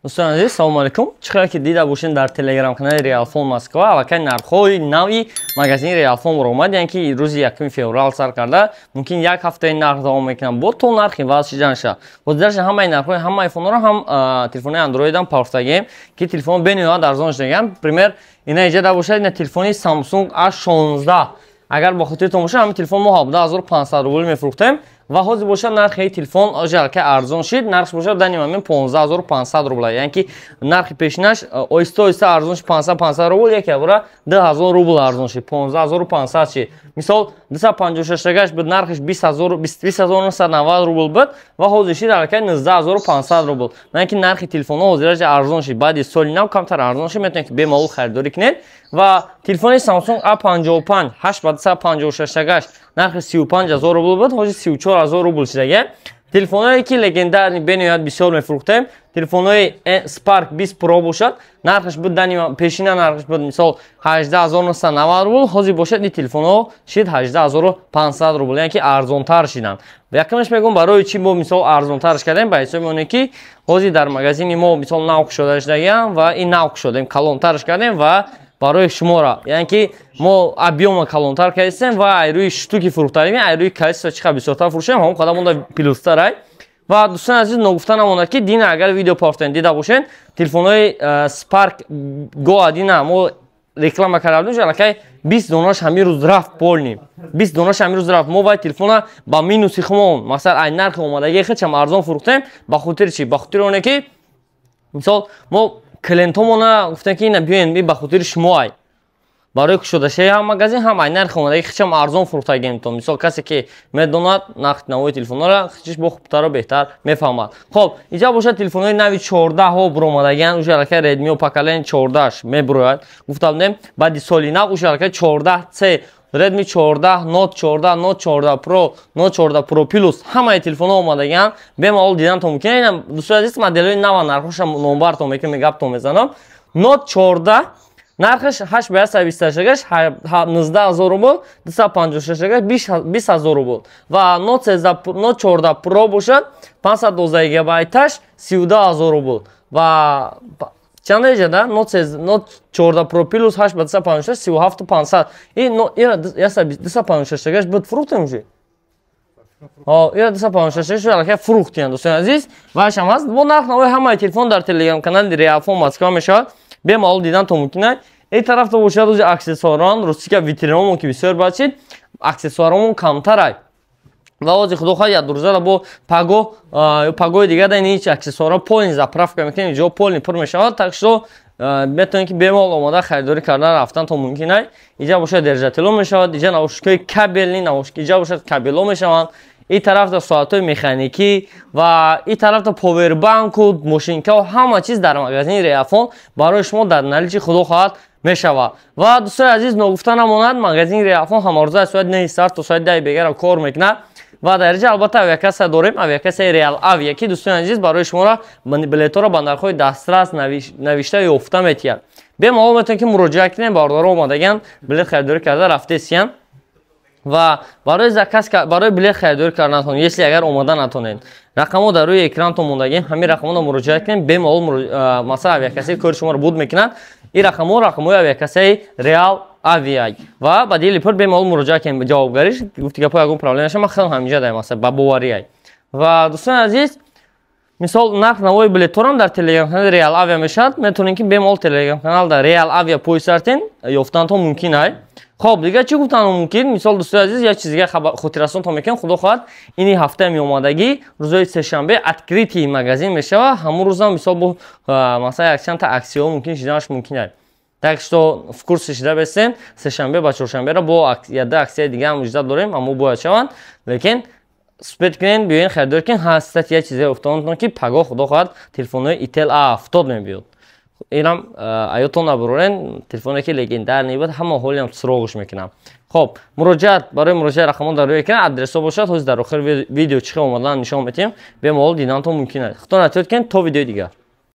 دوستان عزیز سلام علیکم. چقدر که دیده باشین در تلگرام کانال ریال فون مسکو الکی نرخ‌های نوی مگزین ریال فون رو اومد، یعنی که روز 1 فوریه سر کرده. ممکن یک هفته این نرخ دوام میکنه با تو نرخ واسه جانشه. بودرش همه نرخ‌های همه آیفون رو هم تلفن اندروید هم پرستگیم که تلفن بنیاد ارزانش دیگه. پریمر اینا ایجاد باشه این تلفنی سامسونگ A16. اگر با خاطرتون باشه همین تلفن ما 17500 روبل میفروختیم و حاضر باشه نرخ این تلفن آجر که ارزان شد. نرخش باشه در نیم 15500 روبل، یعنی که نرخ پیشینش آیسته ارزان شد 500 روبل، یکی برای 10000 روبل ارزان شد 15500 شد. مثال 256 گاش بود نرخش 20990 روبل بود و حاضر شد الکی 19500 روبل. یعنی که نرخ تلفن حاضرش ارزان شد. بعد سال نو کمتر ارزان شد، میتونید که بمال خریداری کنید. و تلفن سامسونگ A55 856 گاش نرخ 35000 روبل بود، حاضر 34000 روبل شده. تلفن‌هایی که لژندری بنیاد بسیار میفروختیم. تلفن‌های اسپارک 20 پرو باشد، نرخش بود دنیم پیشینه نرخش بود مثال 18990 روبل، حاضر باشد این تلفن‌ها شد 18500 روبل، یعنی که ارزان‌تر شدن. یکمش میگم برای چی ما مثال ارزان‌ترش کردیم، به حساب اونه که حاضر در مغازین ما مثال ناوک شده شده و این ناوک شدیم کلان‌ترش کردیم و برای شما را، یعنی که ما ابیوم کلانتر کردیم و ایروی شتوکی فروختاریم، ایروی کالیس و چقدر بسیارتر فروشیم هم خدا مونده پلوستر ای. و دوستان عزیز نگفتن مونده که دین اگر ویدیو پافتن دیده باشین تلفن‌های سپارک گو دینا ما реклама кардем ҷалакай 20 донаш ҳамин рӯз рафт полним 20 донаш ҳамин рӯз рафт. мо вай телефона ба минуси хумон масалан ай нархи омадаги хечам арзон фурӯхтем ба хотири чӣ? ба хотири оне ки мисол мо клиентомона гуфтем ки ина биёен би ба хотири шумо ай барои кушодашаи ҳам магазин ҳам ай нархи омадаги хечам арзон фурӯхтагемтон. мисол касе ки медонад нархи навои телефонора хичиш бо хубтару беҳтар мефаҳмад. хоб инҷа бошад телефонҳои нави 14 буромадагиян уж алакай Redmi поколени 14 мебурояд. гуфтам дем баъди соли нав уж алакай 14C Redmi 14 Note 14 Note 14 Pro Note 14 Pro Plus ҳамаи телефонҳо омадагиян бемалол дидантон мумкин. ина дӯстои азиз моделҳои нава нархошам номбартон мекунем гаптон мезанам. Note 14 нархш 828 гаш 19000 рубл, 256 гаш 20000 рубл ва Note 14 Pro бошад 512 гигабайташ 32000 рубл ва чанд эҷада Note 14 Pro Plus 856 37500 ин 256 гаш буд фурӯхтем ҷи. ира 256 алакай фурӯхтем дӯстони азиз. ва шам ҳаст бо нарх навои ҳамаи телефон дар телеграм канали Real Phone Moskva мешавад. бемалол дидантон мумкин. این طرف تو باشد روز اکسسواران روزی که ویترینمون که بسیار بچید اکسسوارمون کمتر ای و از خدا خواهد یاد روزه با پاگو دیگه در این هیچ اکسسوارا پول زپراف که میکنید جو پول پر میشود تاکشو بتونید که بمال آماده خریداری کردن رفتن تا ممکنه. اینجا باشد درجاتلو میشود، اینجا نوشکای کابلی نوشکی اینجا باشد کابلو میشوند. این طرف تا ساعت‌های مکانیکی و این طرف تا پاور بانک و ماشینکا و همه چیز در مغازین ریافون برای شما در نلیچ خدا خواهد میشود. و دوستان عزیز نگفتن نماند مغازین ریافون همارزه از ساعت 9 ساعت تا ساعت 10 بگیره کار میکنه و در اینجا البته اویاکس داریم، اویاکس ریال اویا که دوستان عزیز برای شما را بلیط را به نرخ‌های دسترس نوشته یافته میتید. بمال میتونید که مراجعه کنید باردار اومدگان بلیط خریداری کرده رفته سیان و برای زکاس برای بلیط خریداری کردنتون یعنی اگر اومدن نتونید رقمو در روی اکرانتون موندگیم همین رقمو رو مراجعه کنید. بمال مثلا اویاکسی کار شما رو بود میکنند این رقمو اویاکسی ریال اویا و بعدی لیپر بمال مراجعه کنید. جوابگاریش گفتی که پای اون پرابلم نشه من خودم همینجا دارم مثلا با باوری. و دوستان عزیز مثال نرخ نوای بلیطورم در تلگرام کانال ریال اویا میشد. میتونین که بمال تلگرام کانال در ریال اویا پویستین یافتنتون ممکنه. خب دیگه چی گفتن ممکن مثال دوستان عزیز یک چیزی خاطرتون تا میکنم خدا خواهد این هفته می اومدگی روزهای سه‌شنبه اتکریتی مغازین میشه و همون روزا مثال با مثلا یک چند تا اکسیو ممکن شدنش ممکنه. تاکشتو کورس شده بسین سه‌شنبه و چهارشنبه را با یاد اکسیو دیگه هم وجود داریم اما باید شوند لیکن سپیت کنین بیاین خریدار کنین هست یک چیزی افتادتون که پگاه خدا خواهد تلفن‌های ایتل A70 میبیاد. اینم ایتون نبرورن تلفنی که لژندر نیبود همه حالی هم سراغش میکنم. خب مراجعت برای مراجعه رقمون در روی اکران ادرس باشد حاضر در آخر ویدیو چی اومدن نشون میدیم به مال دیدنتون ممکنه. خدا نتوت کن تا ویدیو دیگه.